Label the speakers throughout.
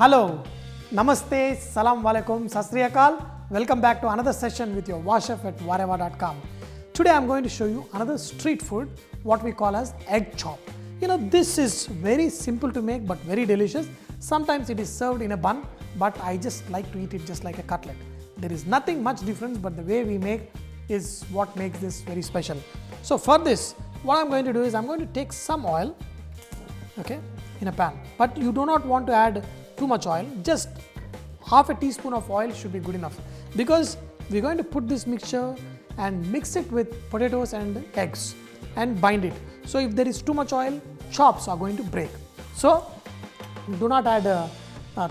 Speaker 1: Hello, Namaste, Salam Walaikum, Sat Sri Akal. Welcome back to another session with your Vahchef at VahRehVah.com. Today I am going to show you another street food, what we call as egg chop. This is very simple to make but very delicious. Sometimes it is served in a bun, but I just like to eat it just like a cutlet. There is nothing much difference, but the way we make is what makes this very special. So for this, what I am going to do is I am going to take some oil, okay, in a pan. But you do not want to add too much oil, just half a teaspoon of oil should be good enough, because we are going to put this mixture and mix it with potatoes and eggs and bind it. So if there is too much oil, chops are going to break. So do not add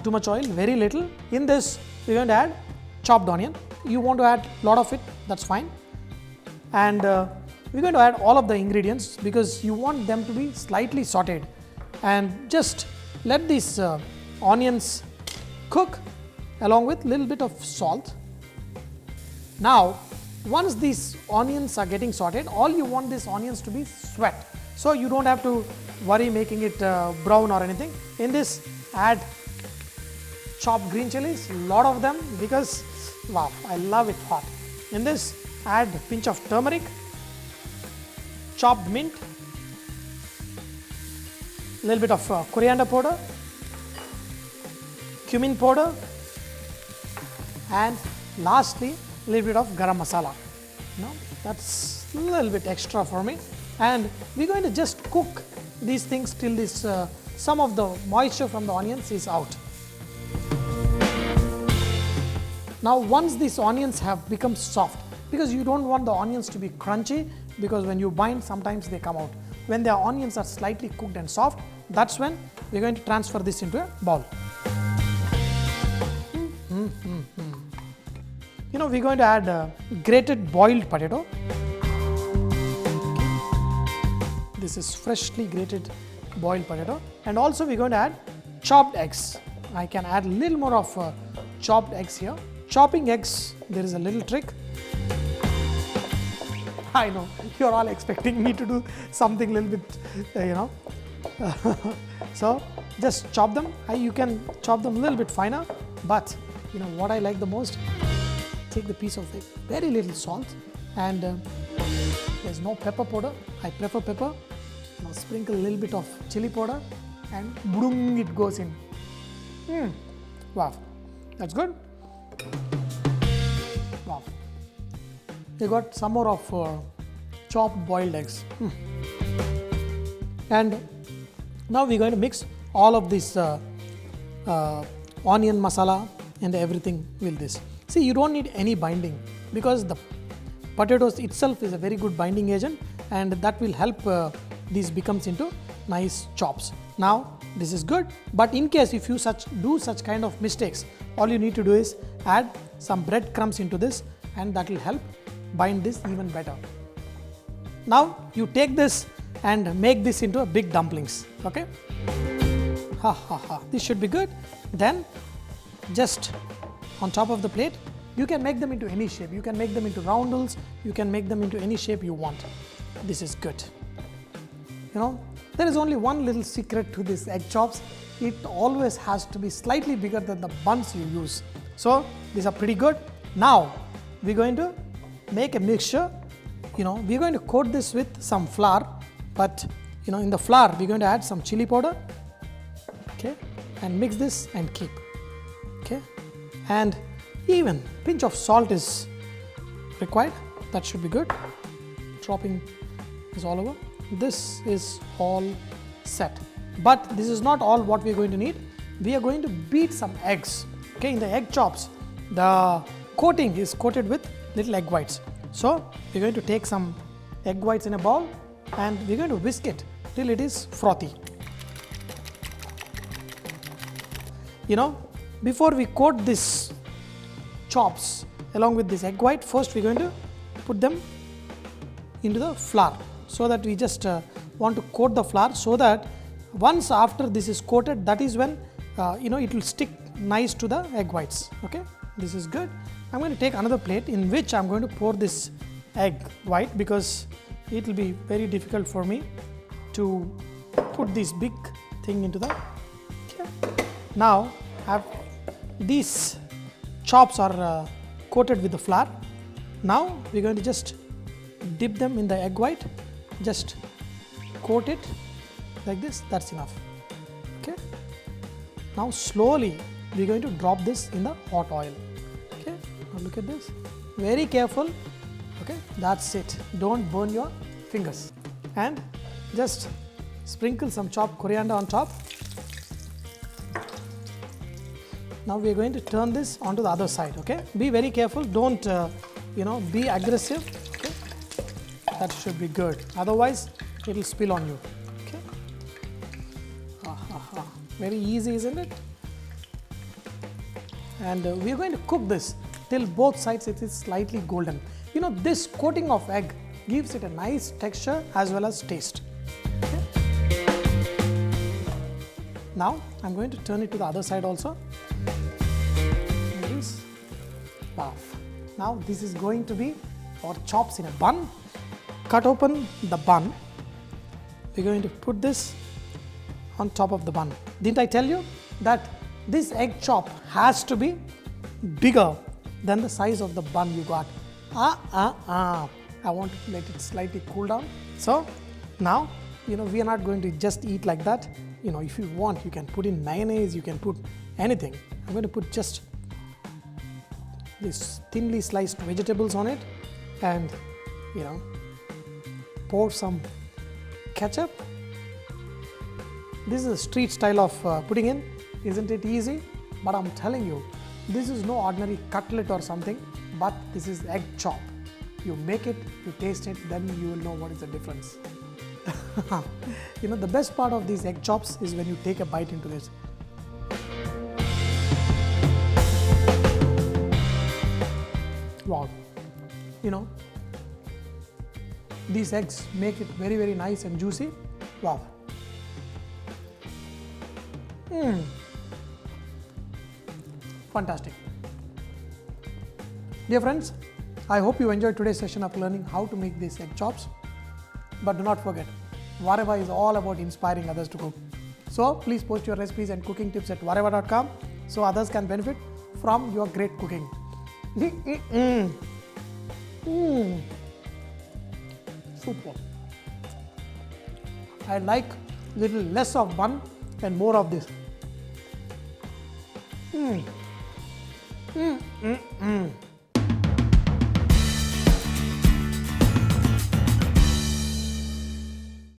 Speaker 1: too much oil, very little. In this we are going to add chopped onion. You want to add a lot of it, that's fine. And we are going to add all of the ingredients because you want them to be slightly sauteed, and just let these onions cook along with little bit of salt. Now once these onions are getting sauteed, all you want these onions to be sweat, so you don't have to worry making it brown or anything. In this, add chopped green chilies, lot of them, because wow, I love it hot. In this, add a pinch of turmeric, chopped mint, little bit of coriander powder, cumin powder, and lastly a little bit of garam masala. That's a little bit extra for me, and we're going to just cook these things till this some of the moisture from the onions is out. Now once these onions have become soft, because you don't want the onions to be crunchy, because when you bind sometimes they come out. When the onions are slightly cooked and soft, that's when we're going to transfer this into a bowl. We're going to add grated boiled potato. This is freshly grated boiled potato, and also we're going to add chopped eggs. I can add a little more of chopped eggs here. Chopping eggs, there is a little trick. I know you're all expecting me to do something a little bit, so just chop them. You can chop them a little bit finer, but what I like the most, take the piece of egg, very little salt, and there's no pepper powder. I prefer pepper. Now sprinkle a little bit of chili powder, and boom, it goes in. Wow, that's good. Wow, we got some more of chopped boiled eggs. And now we're going to mix all of this onion masala and everything with this. See, you don't need any binding, because the potatoes itself is a very good binding agent, and that will help these becomes into nice chops. Now this is good, but in case if you do such kind of mistakes, all you need to do is add some bread crumbs into this, and that will help bind this even better. Now you take this and make this into a big dumplings, okay? This should be good. Then just on top of the plate, you can make them into any shape. You can make them into roundels, you can make them into any shape you want. This is good. There is only one little secret to this egg chops. It always has to be slightly bigger than the buns you use. So these are pretty good. Now we're going to make a mixture. We're going to coat this with some flour, but in the flour we're going to add some chili powder, okay, and mix this and keep, okay, and even pinch of salt is required. That should be good. Dropping this all over. This is all set, but this is not all what we are going to need. We are going to beat some eggs, okay. In the egg chops, the coating is coated with little egg whites, so we're going to take some egg whites in a bowl, and we're going to whisk it till it is frothy. Before we coat this chops along with this egg white, first we're going to put them into the flour, so that we just want to coat the flour, so that once after this is coated, that is when it will stick nice to the egg whites, okay. This is good. I'm going to take another plate in which I'm going to pour this egg white, because it will be very difficult for me to put this big thing into the, okay. Now have these chops are coated with the flour. Now we're going to just dip them in the egg white, just coat it like this, that's enough. Okay. Now slowly we're going to drop this in the hot oil. Okay, now look at this, very careful. Okay, that's it, don't burn your fingers, and just sprinkle some chopped coriander on top. Now we are going to turn this onto the other side. Okay, be very careful, don't be aggressive. Okay, that should be good, otherwise it will spill on you. Okay, very easy, isn't it? And we are going to cook this till both sides it is slightly golden. This coating of egg gives it a nice texture as well as taste. Okay. Now I'm going to turn it to the other side also. Wow. Now this is going to be our chops in a bun. Cut open the bun. We're going to put this on top of the bun. Didn't I tell you that this egg chop has to be bigger than the size of the bun you got? I want to let it slightly cool down. So now, we are not going to just eat like that. If you want, you can put in mayonnaise, you can put anything. I'm going to put just these thinly sliced vegetables on it, and pour some ketchup. This is a street style of putting in. Isn't it easy? But I'm telling you, this is no ordinary cutlet or something, but this is egg chop. You make it, you taste it, then you will know what is the difference. The best part of these egg chops is when you take a bite into this. Wow. These eggs make it very, very nice and juicy. Wow. Fantastic. Dear friends, I hope you enjoyed today's session of learning how to make these egg chops. But do not forget, VahRehVah is all about inspiring others to cook. So please post your recipes and cooking tips at VahRehVah.com so others can benefit from your great cooking. Super. I like little less of bun and more of this.